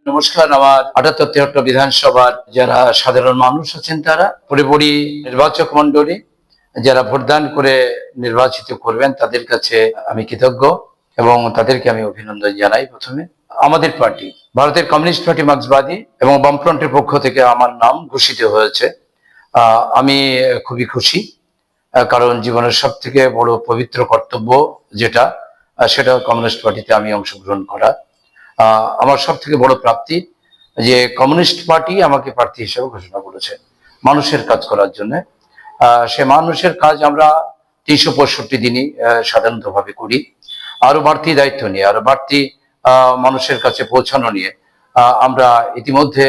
নমস্কার। আমার ৭৮-৭৩ বিধানসভার যারা সাধারণ মানুষ আছেন, তারা পুরোপুরি নির্বাচক মন্ডলী যারা ভোটদান করে নির্বাচিত করবেন, তাদের কাছে আমি কৃতজ্ঞ এবং তাদেরকে আমি অভিনন্দন জানাই। প্রথমে আমাদের পার্টি ভারতের কমিউনিস্ট পার্টি মার্ক্সবাদী এবং বামফ্রন্টের পক্ষ থেকে আমার নাম ঘোষিত হয়েছে। আমি খুবই খুশি, কারণ জীবনের সব থেকে বড় পবিত্র কর্তব্য যেটা, সেটা কমিউনিস্ট পার্টিতে আমি অংশগ্রহণ করা। আমার সব থেকে বড় প্রাপ্তি যে কমিউনিস্ট পার্টি আমাকে প্রার্থী হিসেবে ঘোষণা করেছে মানুষের কাজ করার জন্য। সে মানুষের কাজ আমরা ৩৬৫ দিনই সাধারণতভাবে করি। আরো বাড়তি দায়িত্ব নিয়ে, আরো বাড়তি মানুষের কাছে পৌঁছানো নিয়ে আমরা ইতিমধ্যে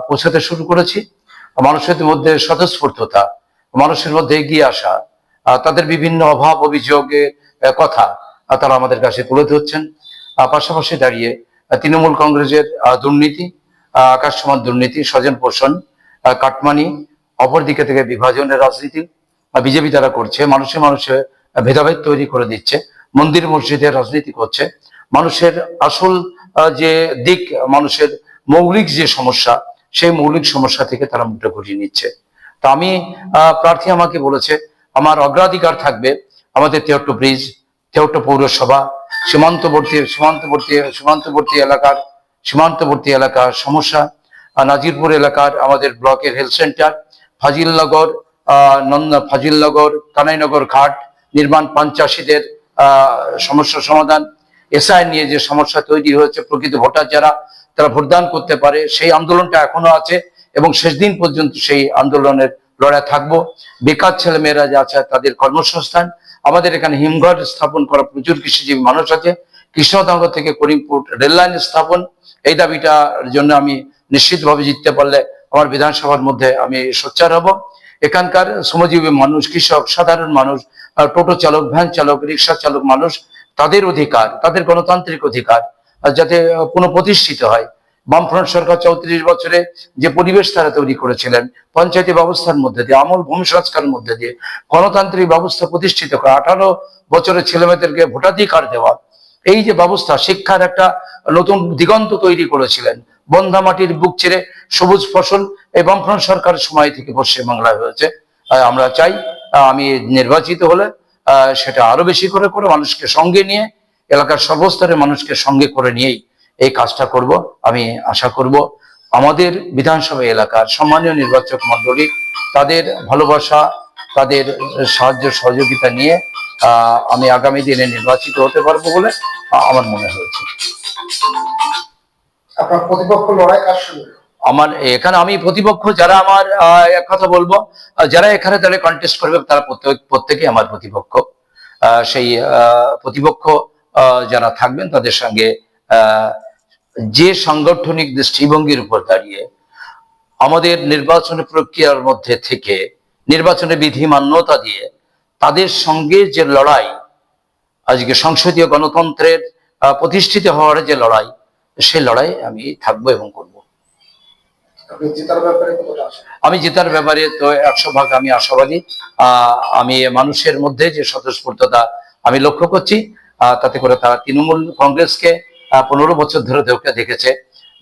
পৌঁছাতে শুরু করেছি। মানুষের মধ্যে স্বতঃস্ফূর্ততা, মানুষের মধ্যে এগিয়ে আসা, তাদের বিভিন্ন অভাব অভিযোগের কথা তারা আমাদের কাছে তুলে ধরছেন। পাশাপাশি দাঁড়িয়ে তৃণমূল কংগ্রেসের দুর্নীতি, আকাশ সমান দুর্নীতি, স্বজন পোষণ, কাটমানি, অপরদিকে থেকে বিভাজনের রাজনীতি বিজেপি তারা করছে, মানুষে ভেদাভেদ তৈরি করে দিচ্ছে, মন্দির মসজিদের রাজনীতি করছে। মানুষের আসল যে দিক, মানুষের মৌলিক যে সমস্যা, সেই মৌলিক সমস্যা থেকে তারা মুখটা ঘুরিয়ে নিচ্ছে। তা আমি প্রার্থী আমাকে বলেছে আমার অগ্রাধিকার থাকবে আমাদের ৭৩ ব্রিজ, ৭৩ পৌরসভা, সীমান্তবর্তী এলাকার সমস্যা, নাজিরপুর এলাকার আমাদের ব্লকের হেলথ সেন্টার, ফাজিলনগর কানাইনগর ঘাট নির্মাণ, ৮৫দের সমস্যা সমাধান, এসআই নিয়ে যে সমস্যা তৈরি হয়েছে, প্রকৃত ভোটার যারা তারা ভোটদান করতে পারে, সেই আন্দোলনটা এখনো আছে এবং শেষ দিন পর্যন্ত সেই আন্দোলনের লড়াই থাকবো। বেকার ছেলেমেয়েরা যা আছে তাদের কর্মসংস্থান, আমাদের এখানে হিমঘর স্থাপন করা প্রচুর কৃষিজীবী মানুষ আছে, কৃষ্ণনগর থেকে করিমপুর রেল লাইন স্থাপন, এই দাবিটার জন্য আমি নিশ্চিতভাবে জিততে পারলে আমার বিধানসভার মধ্যে আমি সোচ্চার হব। এখানকার শ্রমজীবী মানুষ, কৃষক, সাধারণ মানুষ, টোটো চালক, ভ্যান চালক, রিক্সা চালক মানুষ, তাদের অধিকার, তাদের গণতান্ত্রিক অধিকার যাতে পুনঃপ্রতিষ্ঠিত হয়। বামফ্রন্ট সরকার ৩৪ বছরে যে পরিবেশ তারা তৈরি করেছিলেন, পঞ্চায়েতি ব্যবস্থার মধ্যে দিয়ে, আমূল ভূমি সংস্কারের মধ্যে দিয়ে গণতান্ত্রিক ব্যবস্থা প্রতিষ্ঠিত করা, ১৮ বছরের ছেলেমেয়েদেরকে ভোটাধিকার দেওয়া, এই যে ব্যবস্থা, শিক্ষার একটা নতুন দিগন্ত তৈরি করেছিলেন। বন্ধা মাটির বুক ছেড়ে সবুজ ফসল এই বামফ্রন্ট সরকারের সময় থেকে পশ্চিমবাংলায় হয়েছে। আমরা চাই আমি নির্বাচিত হলে সেটা আরো বেশি করে মানুষকে সঙ্গে নিয়ে, এলাকার সর্বস্তরের মানুষকে সঙ্গে করে নিয়েই এই কাজটা করব। আমি আশা করব আমাদের বিধানসভা এলাকার সম্মানীয় নির্বাচক মন্ডলী তাদের ভালোবাসা, তাদের সাহায্য সহযোগিতা নিয়ে আমি আগামী দিনে নির্বাচিত হতে পারবো বলে আমার মনে হয়েছে। আপনার প্রতিপক্ষ লড়াই কার সঙ্গে? আমার এখানে আমি প্রতিপক্ষ যারা আমার এক কথা বলবো, যারা এখানে তাহলে কন্টেস্ট করবে তারা প্রত্যেকেই আমার প্রতিপক্ষ। সেই প্রতিপক্ষ যারা থাকবেন তাদের সঙ্গে যে সাংগঠনিক দৃষ্টিভঙ্গির উপর দাঁড়িয়ে আমাদের নির্বাচনের প্রক্রিয়ার মধ্যে থেকে নির্বাচনের বিধি মান্যতা দিয়ে তাদের সঙ্গে যে লড়াই, আজকে সংসদীয় গণতন্ত্রের প্রতিষ্ঠিত হওয়ার যে লড়াই, সেই লড়াই আমি থাকবো এবং করব। আমি জেতার ব্যাপারে তো ১০০% আমি আশাবাদী। আমি মানুষের মধ্যে যে স্বতঃস্ফূর্ততা আমি লক্ষ্য করছি, তাতে করে তারা তৃণমূল কংগ্রেসকে ১৫ বছর ধরে দেখেছে,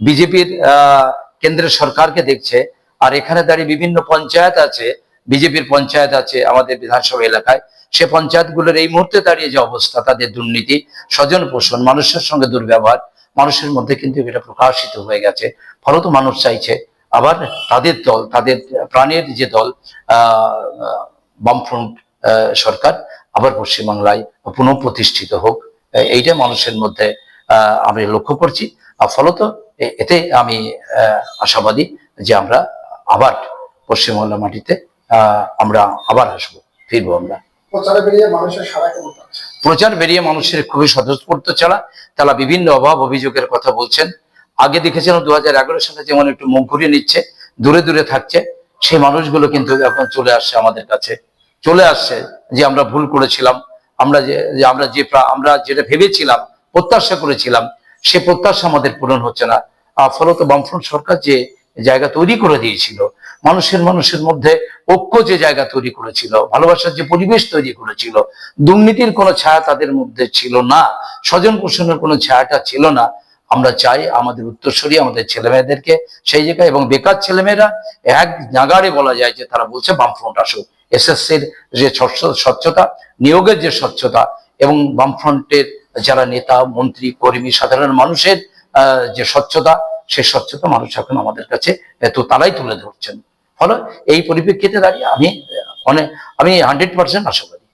বিজেপির কেন্দ্রের সরকারকে দেখছে, আর এখানে দাঁড়িয়ে বিভিন্ন পঞ্চায়েত আছে, বিজেপির পঞ্চায়েত আছে আমাদের বিধানসভা এলাকায়, সে পঞ্চায়েতগুলোর এই মুহূর্তে দাঁড়িয়ে যে অবস্থা, তাদের দুর্নীতি, স্বজন পোষণ, মানুষের সঙ্গে দুর্ব্যবহার, মানুষের মধ্যে কিন্তু এটা প্রকাশিত হয়ে গেছে। ফলত মানুষ চাইছে আবার তাদের দল, তাদের প্রাণের যে দল বামফ্রন্ট সরকার আবার পশ্চিমবাংলায় পুনঃপ্রতিষ্ঠিত হোক, এইটা মানুষের মধ্যে আমি লক্ষ্য করছি। ফলত এতে আমি আশাবাদী যে আমরা আবার পশ্চিমবাংলা মাটিতে আমরা আবার আসবো, ফিরবো। আমরা প্রচার বেরিয়ে মানুষের খুবই স্বতঃস্ফূর্ত ছাড়া তারা বিভিন্ন অভাব অভিযোগের কথা বলছেন। আগে দেখেছিলাম ২০১১ সালে যেমন একটু মুখ ঘুরিয়ে নিচ্ছে, দূরে দূরে থাকছে, সেই মানুষগুলো কিন্তু এখন চলে আসছে আমাদের কাছে, চলে আসছে যে আমরা ভুল করেছিলাম, আমরা যেটা ভেবেছিলাম, প্রত্যাশা করেছিলাম, সে প্রত্যাশা আমাদের পূরণ হচ্ছে না। ফলত বামফ্রন্ট সরকার যে জায়গা তৈরি করে দিয়েছিল, মানুষের মধ্যে ঐক্য যে জায়গা তৈরি করেছিল, ভালোবাসার যে পরিবেশ তৈরি করেছিল, দুর্নীতির কোনো ছায়া তাদের মধ্যে ছিল না, স্বজন পোষণের কোনো ছায়াটা ছিল না, আমরা চাই আমাদের উত্তরসূরি আমাদের ছেলেমেয়েদেরকে সেই জায়গায়, এবং বেকার ছেলেমেয়েরা এক নাগাড়ে বলা যায় যে তারা বলছে বামফ্রন্ট আসুক। এসএসসির যে স্বচ্ছতা, নিয়োগের যে স্বচ্ছতা, এবং বামফ্রন্টের যারা নেতা মন্ত্রী কর্মী সাধারণ মানুষের যে স্বচ্ছতা, সেই স্বচ্ছতা মানুষ এখন আমাদের কাছে তো তারাই তুলে ধরছেন। ফলে এই পরিপ্রেক্ষিতে দাঁড়িয়ে আমি 100% আশাবাদী।